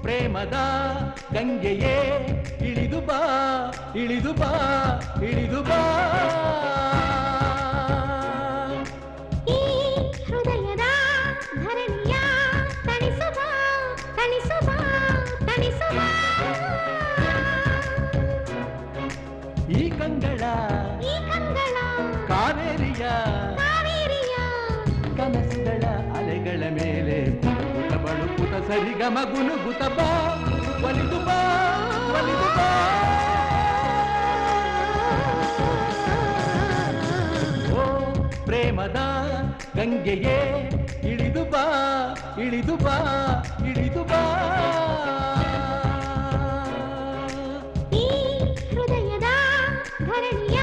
ಪ್ರೇಮದ ಗಂಗೆಯೇ ಇಳಿದು ಬಾ ಇಳಿದು ಬಾ ಇಳಿದು ಬಾ ಈ ಹೃದಯದ ಧರಣಿಯ ತಣಿಸುವ ತಣಿಸುವ ತಣಿಸುವ ಈ ಕಂಗಳ ಕಾವೇರಿಯ ಕನಸುಗಳ ಅಲೆಗಳ ಮೇಲೆ ಬಳುಕುತ ಸರಿಗಮ ಗುನುಗುತ ಬಾ ಒಲಿದು ಬಾ ಒಲಿದು ಬಾ ಓ ಪ್ರೇಮದ ಗಂಗೆಯೇ ಇಳಿದು ಬಾ ಇಳಿದು ಬಾ ಇಳಿದು ಬಾ ಈ ಹೃದಯದ ಧರಣಿಯ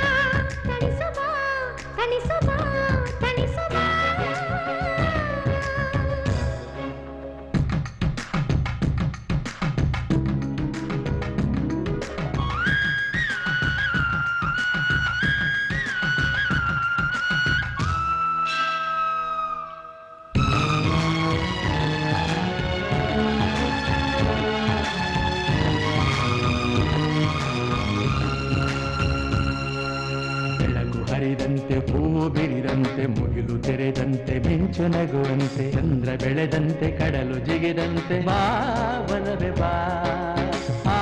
ತಣಿಸುವ ತಣಿಸುವ ತಣಿಸುವ ಹರಿದಂತೆ ಹೂವು ಬಿರಿದಂತೆ ಮುಗಿಲು ತೆರೆದಂತೆ ಮಿಂಚು ನಗುವಂತೆ ಚಂದ್ರ ಬೆಳೆದಂತೆ ಕಡಲು ಜಿಗಿದಂತೆ ಬಾ ಒಲವೆ ಬಾ ಆ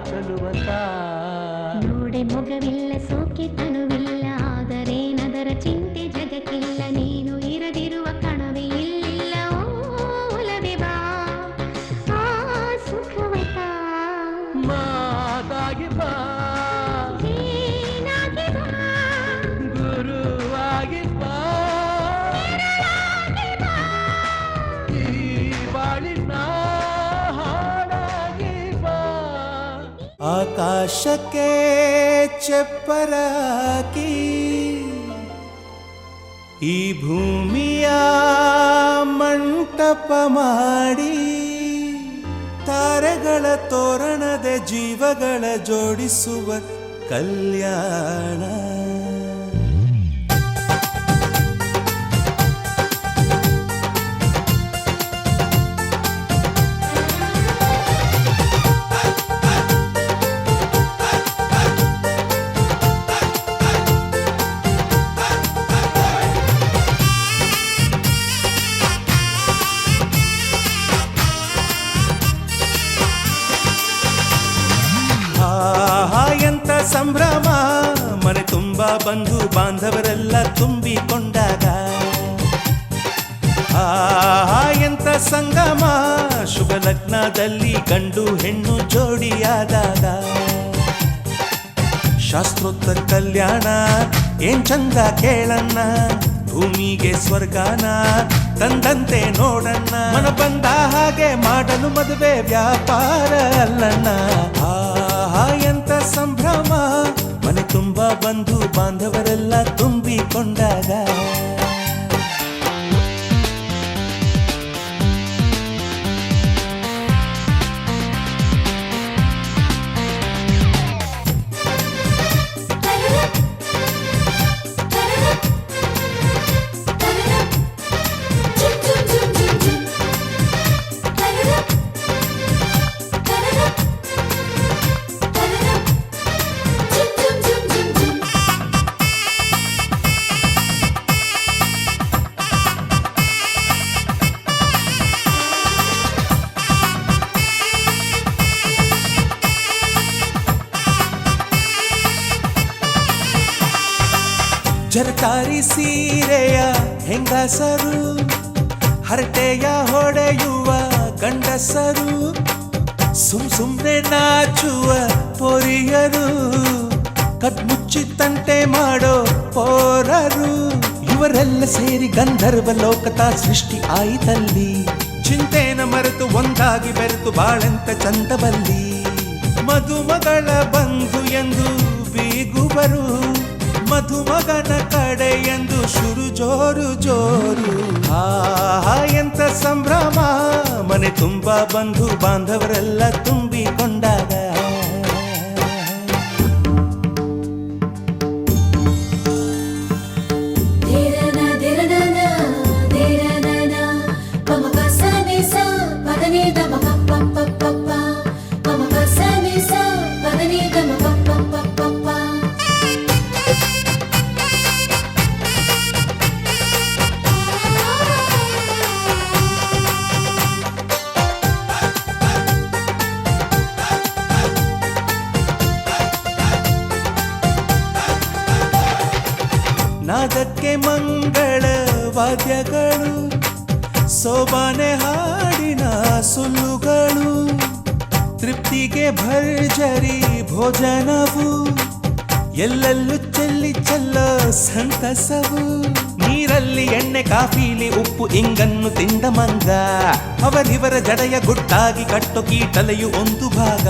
ಚಲುವತ ನೋಡೆ ಮೊಗವಿಲ್ಲ ಸೋಕೆ ತನುವಿಲ್ಲ ಆದರೇನದರ ಚಿಂತೆ ಜಗಕ್ಕಿಲ್ಲ ನೀನು ಇರದಿರುವ ಕಣವೇ ಇಲ್ಲ ಒಲವೆ ಬಾ ಆ ಸುಖವತ ಮಾತಾಗಿ ಬಾ ಗುರುವಾಗಿ ಬಾ ಈ ಬಾಳಿನ ಹಾಡಾಗಿ ಬಾ ಆಕಾಶಕ್ಕೆ ಚಪ್ಪರಾಕಿ ಈ ಭೂಮಿಯ ಮಂಟಪ ಮಾಡಿ ತಾರೆಗಳ ತೋರಣದ ಜೀವಗಳ ಜೋಡಿಸುವ ಕಲ್ಯಾಣ. ಎಂತ ಸಂಭ್ರಮ, ಮನೆ ತುಂಬ ಬಂಧು ಬಾಂಧವರೆಲ್ಲ ತುಂಬಿಕೊಂಡಾಗ. ಎಂತ ಸಂಗಮ, ಶುಭ ಲಗ್ನದಲ್ಲಿ ಗಂಡು ಹೆಣ್ಣು ಜೋಡಿಯಾದಾಗ. ಶಾಸ್ತ್ರೋತ್ತರ ಕಲ್ಯಾಣ ಏನ್ ಚಂದ ಕೇಳಣ್ಣ, ಭೂಮಿಗೆ ಸ್ವರ್ಗಾನ ತಂದಂತೆ ನೋಡಣ್ಣ. ಮನ ಬಂದ ಹಾಗೆ ಮಾಡಲು ಮದುವೆ ವ್ಯಾಪಾರ ಅಲ್ಲಣ್ಣ. ಎಂತ ಸಂಭ್ರಮ, ಮನೆ ತುಂಬ ಬಂಧು ಬಾಂಧವರೆಲ್ಲ ತುಂಬಿಕೊಂಡಾಗ. ಜರತಾರಿ ಸೀರೆಯ ಹೆಂಗಸರು, ಹರಟೆಯ ಹೊಡೆಯುವ ಗಂಡಸರು, ಸುಮ್ನೆ ನಾಚುವ ಪೊರಿಯರು, ಕಟ್ಮುಚ್ಚಿ ತಂಟೆ ಮಾಡೋ ಪೋರರು. ಇವರೆಲ್ಲ ಸೇರಿ ಗಂಧರ್ವ ಲೋಕದ ಸೃಷ್ಟಿ ಆಯಿತಲ್ಲಿ. ಚಿಂತೆನ ಮರೆತು ಒಂದಾಗಿ ಬೆರೆತು ಬಾಳೆಂತ ಚಂದವಲ್ಲಿ. ಮದುಮಗಳ ಬಂಧು ಎಂದು ಬೀಗುವರು, ಮಧುಮಗನ ಕಡೆ ಎಂದು ಶುರು ಜೋರು ಜೋರು. ಎಂತ ಸಂಭ್ರಮ, ಮನೆ ತುಂಬ ಬಂಧು ಬಾಂಧವರೆಲ್ಲ ತುಂಬಿಕೊಂಡಾಗ. ನಾದಕ್ಕೆ ಮಂಗಳ ವಾದ್ಯಗಳು, ಸೋಬಾನೆ ಹಾಡಿನ ಸುಳ್ಳುಗಳು, ತೃಪ್ತಿಗೆ ಭರ್ಜರಿ ಭೋಜನವು, ಎಲ್ಲೆಲ್ಲೂ ಚೆಲ್ಲಿ ಚೆಲ್ಲೋ ಸಂತಸವು. ನೀರಲ್ಲಿ ಎಣ್ಣೆ ಕಾಫಿಲಿ ಉಪ್ಪು ಇಂಗನ್ನು ತಿಂದ ಮಂಗ, ಅವರಿವರ ಜಡೆಯ ಗುಟ್ಟಾಗಿ ಕಟ್ಟೋ ಕೀಟಲೆಯು ಒಂದು ಭಾಗ.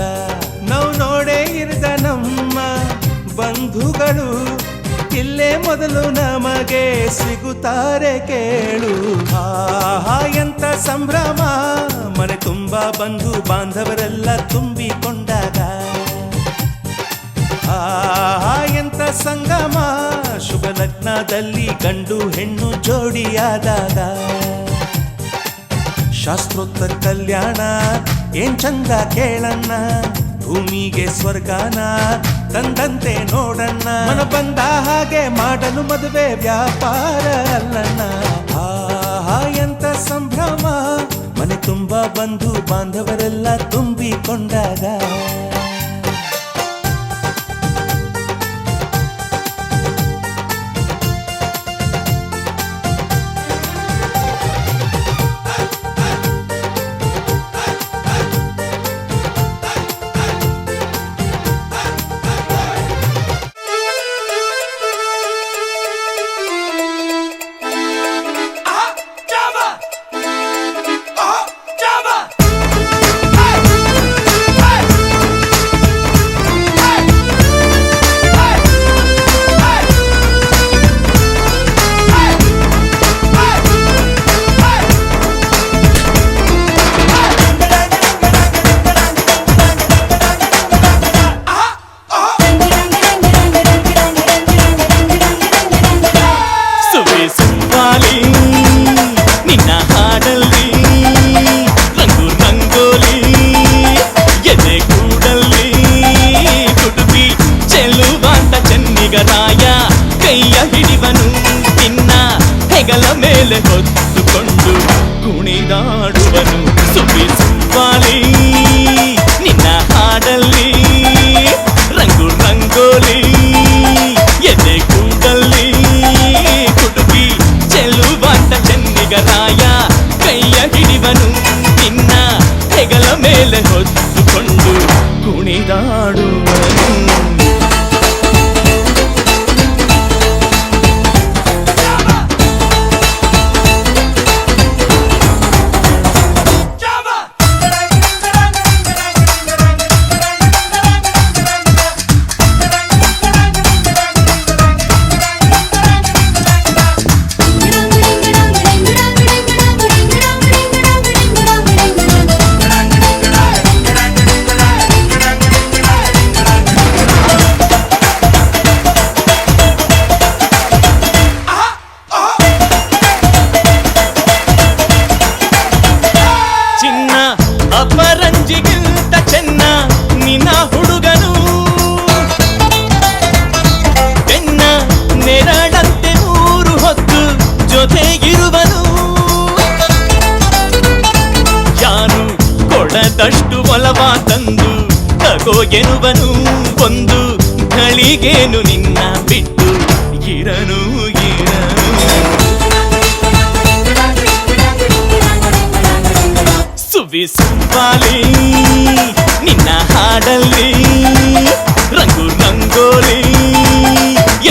ನಾವು ನೋಡೇ ಇರದ ನಮ್ಮ ಬಂಧುಗಳು ಇಲ್ಲೇ ಮೊದಲು ನಮಗೆ ಸಿಗುತ್ತಾರೆ ಕೇಳು. ಎಂತ ಸಂಭ್ರಮ, ಮನೆ ತುಂಬ ಬಂಧು ಬಾಂಧವರೆಲ್ಲ ತುಂಬಿಕೊಂಡಾಗ. ಎಂತ ಸಂಗಮ, ಶುಭ ಲಗ್ನದಲ್ಲಿ ಗಂಡು ಹೆಣ್ಣು ಜೋಡಿಯಾದಾಗ. ಶಾಸ್ತ್ರೋತ್ತರ ಕಲ್ಯಾಣ ಏನ್ ಚಂದ ಕೇಳಣ್ಣ, ಭೂಮಿಗೆ ಸ್ವರ್ಗಾನ ತಂದಂತೆ ನೋಡಣ್ಣ. ಮನ ಬಂದ ಹಾಗೆ ಮಾಡಲು ಮದುವೆ ವ್ಯಾಪಾರ ಅಲ್ಲಣ್ಣ. ಎಂತ ಸಂಭ್ರಮ, ಮನೆ ತುಂಬ ಬಂಧು ಬಾಂಧವರೆಲ್ಲ ತುಂಬಿಕೊಂಡಾಗ. ಮೇಲೆ ಹೊತ್ತುಕೊಂಡು ಕುಣಿದಾಡುವನು ಸುಬ್ಬಾಲಿ ನಿನ್ನ ಹಾಡಲ್ಲಿ ರಂಗು ರಂಗೋಲಿ ಎದೆ ಕೂಡಲ್ಲಿ ಹುಡುಗಿ ಚೆಲುವಾಂತ ಚೆನ್ನಿಗರಾಯ ಕೈಯ ಹಿಡಿವನು ನಿನ್ನ ಹೆಗಲ ಮೇಲೆ ಹೊತ್ತುಕೊಂಡು ಕುಣಿದಾಡುವನು ಅಪರಂಜಿಗಿಂತ ಚೆನ್ನ ನಿನ್ನ ಹುಡುಗನು ಬೆನ್ನ ನೆರಳಂತೆ ಮೂರು ಹೊತ್ತು ಜೊತೆಗಿರುವನು ಯಾರು ಕೊಡದಷ್ಟು ಒಲವ ತಂದು ತಗೋ ಎನ್ನುವನು ಒಂದು ಘಳಿಗೇನು ನಿನ್ನ ಬಿಟ್ಟು ಇರನು ಸುಬ್ಬಾಲಿ ನಿನ್ನ ಹಾಡಲ್ಲಿ ರಂಗು ರಂಗೋಲಿ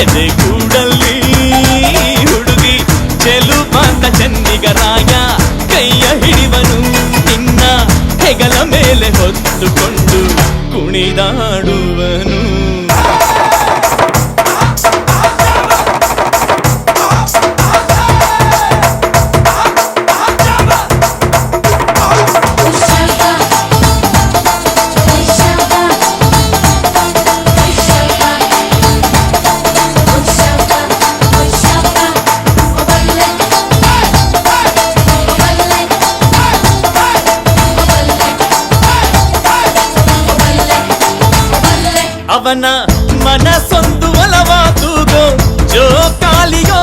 ಎದೆ ಕೂಡಲ್ಲಿ ಹುಡುಗಿ ಚೆಲುವಾಂತ ಚೆನ್ನಿಗರಾಯ ಕೈಯ ಹಿಡಿವನು ನಿನ್ನ ಹೆಗಲ ಮೇಲೆ ಹೊತ್ತುಕೊಂಡು ಕುಣಿದಾಡುವನು ಅವನ ಮನಸ್ಸೊಂದು ಒಲವ ತೂಗೋ ಜೋಕಾಲಿಯೋ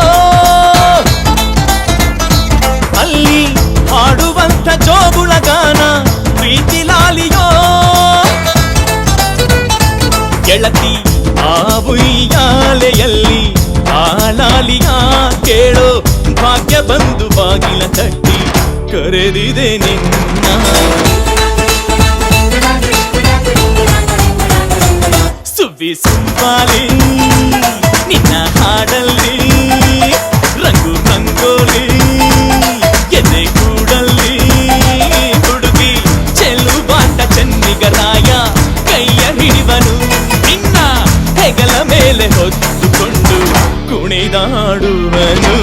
ಅಲ್ಲಿ ಹಾಡುವಂತ ಜೋಗುಳ ಗಾನ ಪ್ರೀತಿ ಲಾಲಿಯೋ ಗೆಳತಿ ಆ ಉಯ್ಯಾಲೆಯಲ್ಲಿ ಆಲಾಲಿಯ ಕೇಳೋ ಭಾಗ್ಯ ಬಂದು ಬಾಗಿಲ ತಟ್ಟಿ ಕರೆದಿದೆ ನಿನ್ನ ಸುಬ್ಬಾಲಿ ನಿನ್ನ ಹಾಡಲ್ಲಿ ರಂಗು ರಂಗೋಲಿ ಎದೆ ಕೂಡಲ್ಲಿ ಹುಡುಗಿ ಚೆಲುವಾಂತ ಚೆನ್ನಿಗರಾಯ ಕೈಯ ಹಿಡಿವನು ನಿನ್ನ ಹೆಗಲ ಮೇಲೆ ಹೊತ್ತುಕೊಂಡು ಕುಣಿದಾಡುವನು